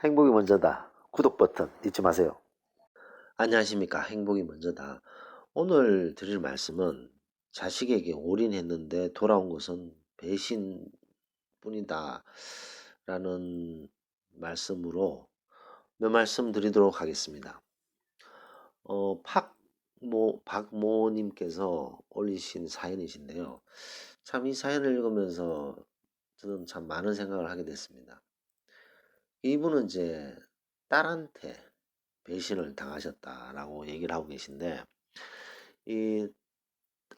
행복이 먼저다. 구독 버튼 잊지 마세요. 안녕하십니까. 행복이 먼저다. 오늘 드릴 말씀은 자식에게 올인했는데 돌아온 것은 배신뿐이다. 라는 말씀으로 몇 말씀 드리도록 하겠습니다. 박모님께서 올리신 사연이신데요. 참 이 사연을 읽으면서 저는 참 많은 생각을 하게 됐습니다. 이분은 이제 딸한테 배신을 당하셨다라고 얘기를 하고 계신데, 이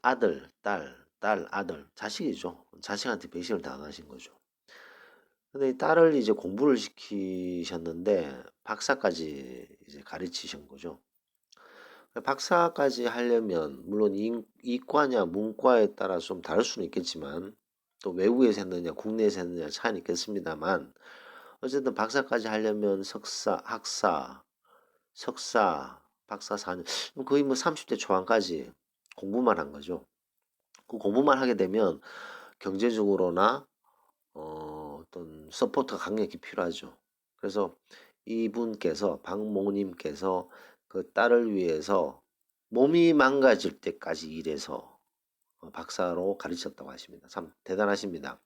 아들, 아들, 자식이죠. 자식한테 배신을 당하신 거죠. 근데 이 딸을 이제 공부를 시키셨는데, 박사까지 이제 가르치신 거죠. 박사까지 하려면, 물론 이과냐, 문과에 따라 좀 다를 수는 있겠지만, 또 외국에서 했느냐, 국내에서 했느냐 차이는 있겠습니다만, 어쨌든 박사까지 하려면 석사, 박사 4년, 거의 뭐 30대 초반까지 공부만 한 거죠. 그 공부만 하게 되면 경제적으로나 어떤 서포트가 강력히 필요하죠. 그래서 이분께서 박모님께서 그 딸을 위해서 몸이 망가질 때까지 일해서 박사로 가르쳤다고 하십니다. 참 대단하십니다.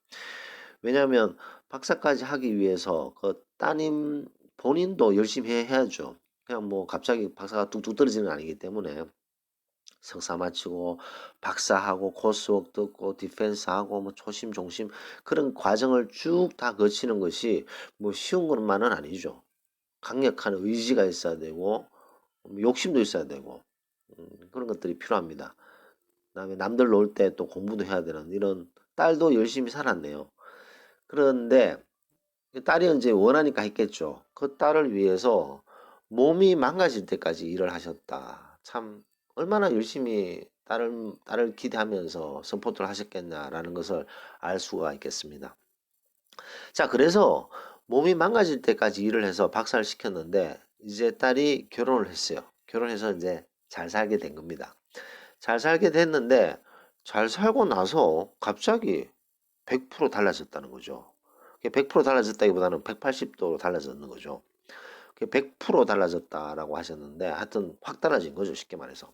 왜냐하면 박사까지 하기 위해서 그 따님 본인도 열심히 해야죠. 그냥 뭐 갑자기 박사가 뚝뚝 떨어지는 건 아니기 때문에 석사 마치고 박사하고 코스웍 듣고 디펜스하고 뭐 초심 종심 그런 과정을 쭉 다 거치는 것이 뭐 쉬운 것만은 아니죠. 강력한 의지가 있어야 되고 욕심도 있어야 되고 그런 것들이 필요합니다. 그다음에 남들 놀 때 또 공부도 해야 되는 이런 딸도 열심히 살았네요. 그런데 딸이 이제 원하니까 했겠죠. 그 딸을 위해서 몸이 망가질 때까지 일을 하셨다. 참 얼마나 열심히 딸을 기대하면서 서포트를 하셨겠냐라는 것을 알 수가 있겠습니다. 자, 그래서 몸이 망가질 때까지 일을 해서 박사를 시켰는데 이제 딸이 결혼을 했어요. 결혼해서 이제 잘 살게 된 겁니다. 잘 살게 됐는데 잘 살고 나서 갑자기 100% 달라졌다는 거죠. 100% 달라졌다기보다는 180도로 달라졌는 거죠. 100% 달라졌다라고 하셨는데 하여튼 확 달라진 거죠. 쉽게 말해서.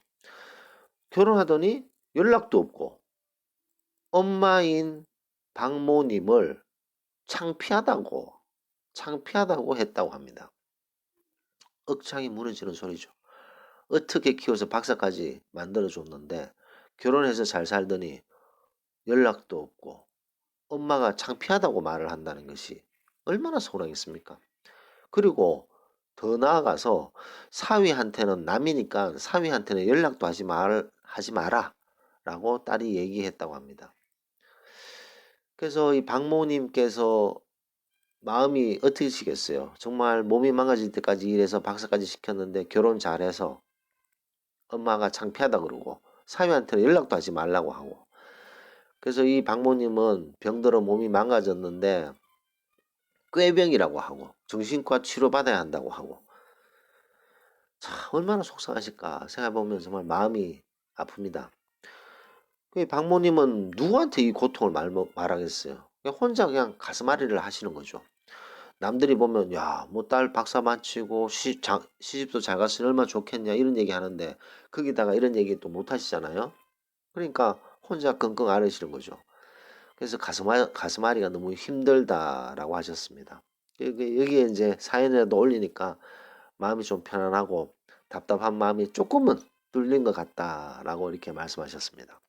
결혼하더니 연락도 없고 엄마인 박모님을 창피하다고 했다고 합니다. 억창이 무너지는 소리죠. 어떻게 키워서 박사까지 만들어줬는데 결혼해서 잘 살더니 연락도 없고 엄마가 창피하다고 말을 한다는 것이 얼마나 서운하겠습니까? 그리고 더 나아가서 사위한테는 남이니까 사위한테는 연락도 하지 마라 라고 딸이 얘기했다고 합니다. 그래서 이 박모님께서 마음이 어떠시겠어요? 정말 몸이 망가질 때까지 일해서 박사까지 시켰는데 결혼 잘해서 엄마가 창피하다 그러고 사위한테는 연락도 하지 말라고 하고 그래서 이 박모님은 병들어 몸이 망가졌는데 꾀병이라고 하고 정신과 치료받아야 한다고 하고 참 얼마나 속상하실까 생각해보면 정말 마음이 아픕니다. 그 박모님은 누구한테 이 고통을 말하겠어요. 그냥 혼자 그냥 가슴앓이를 하시는 거죠. 남들이 보면 야 뭐 딸 박사 마치고 시집도 잘 갔으니 얼마나 좋겠냐 이런 얘기 하는데 거기다가 이런 얘기 또 못 하시잖아요. 그러니까 혼자 끙끙 앓으시는 거죠. 그래서 가슴앓이가 너무 힘들다라고 하셨습니다. 여기에 이제 사연이라도 올리니까 마음이 좀 편안하고 답답한 마음이 조금은 뚫린 것 같다라고 이렇게 말씀하셨습니다.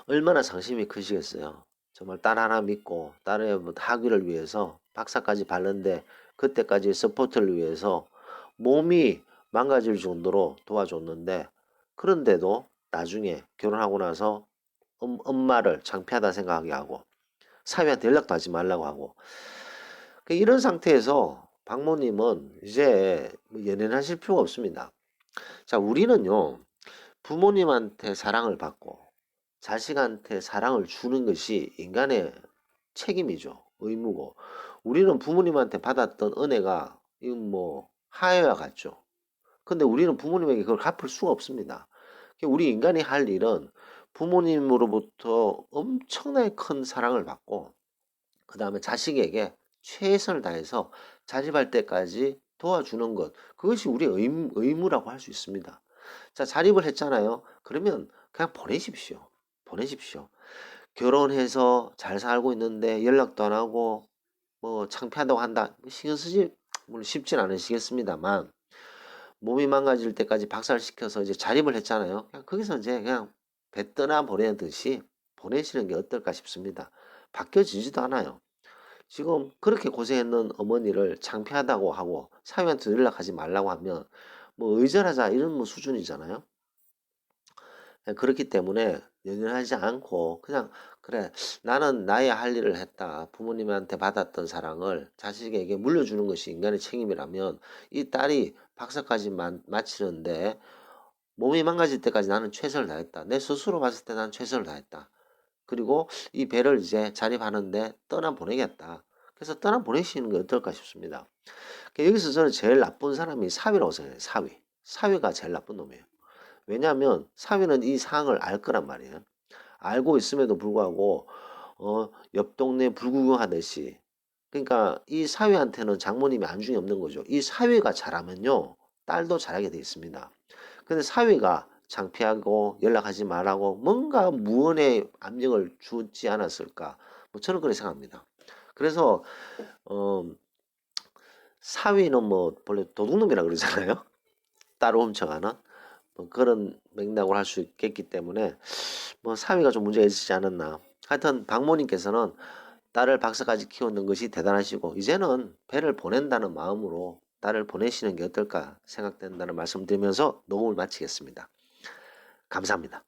얼마나 상심이 크시겠어요. 정말 딸 하나 믿고 딸의 뭐 학위를 위해서 박사까지 받는데 그때까지 서포트를 위해서 몸이 망가질 정도로 도와줬는데 그런데도 나중에 결혼하고 나서 엄마를 창피하다 생각하게 하고 사위한테 연락도 하지 말라고 하고 이런 상태에서 박모님은 이제 뭐 연연하실 필요가 없습니다. 자, 우리는요 부모님한테 사랑을 받고 자식한테 사랑을 주는 것이 인간의 책임이죠. 의무고. 우리는 부모님한테 받았던 은혜가 이건 뭐 하해와 같죠. 근데 우리는 부모님에게 그걸 갚을 수가 없습니다. 우리 인간이 할 일은 부모님으로부터 엄청나게 큰 사랑을 받고 그 다음에 자식에게 최선을 다해서 자립할 때까지 도와주는 것. 그것이 우리의 의무라고 할 수 있습니다. 자, 자립을 했잖아요. 그러면 그냥 보내십시오. 보내십시오. 결혼해서 잘 살고 있는데 연락도 안 하고 뭐 창피하다고 한다. 신경 쓰지 물론 쉽진 않으시겠습니다만 몸이 망가질 때까지 박살시켜서 이제 자립을 했잖아요. 그냥 거기서 이제 그냥 배 떠나 보내듯이 보내시는 게 어떨까 싶습니다. 바뀌어지지도 않아요. 지금 그렇게 고생했는 어머니를 창피하다고 하고 사위한테 연락하지 말라고 하면 뭐 의절하자 이런 뭐 수준이잖아요. 그렇기 때문에 연연하지 않고 그냥 그래 나는 나의 할 일을 했다. 부모님한테 받았던 사랑을 자식에게 물려주는 것이 인간의 책임이라면 이 딸이 박사까지 마치는데 몸이 망가질 때까지 나는 최선을 다했다. 내 스스로 봤을 때 나는 최선을 다했다. 그리고 이 배를 이제 자립하는데 떠나보내겠다. 그래서 떠나보내시는 게 어떨까 싶습니다. 여기서 저는 제일 나쁜 사람이 사위라고 생각해요. 사위. 사위가 제일 나쁜 놈이에요. 왜냐하면 사위는 이 상황을 알 거란 말이에요. 알고 있음에도 불구하고 옆 동네 불구경하듯이 그러니까 이 사위한테는 장모님이 안중이 없는 거죠. 이 사위가 잘하면요. 딸도 잘하게 돼 있습니다. 근데 사위가 창피하고 연락하지 말라고 뭔가 무언의 압력을 주지 않았을까? 뭐 저는 그렇게 생각합니다. 그래서 어, 사위는 뭐 본래 도둑놈이라 그러잖아요. 딸을 훔쳐가는 뭐 그런 맥락으로 할 수 있겠기 때문에 뭐 사위가 좀 문제가 있으지 않았나. 하여튼 박모님께서는 딸을 박사까지 키우는 것이 대단하시고 이제는 배를 보낸다는 마음으로 딸을 보내시는 게 어떨까 생각된다는 말씀 드리면서 녹음을 마치겠습니다. 감사합니다.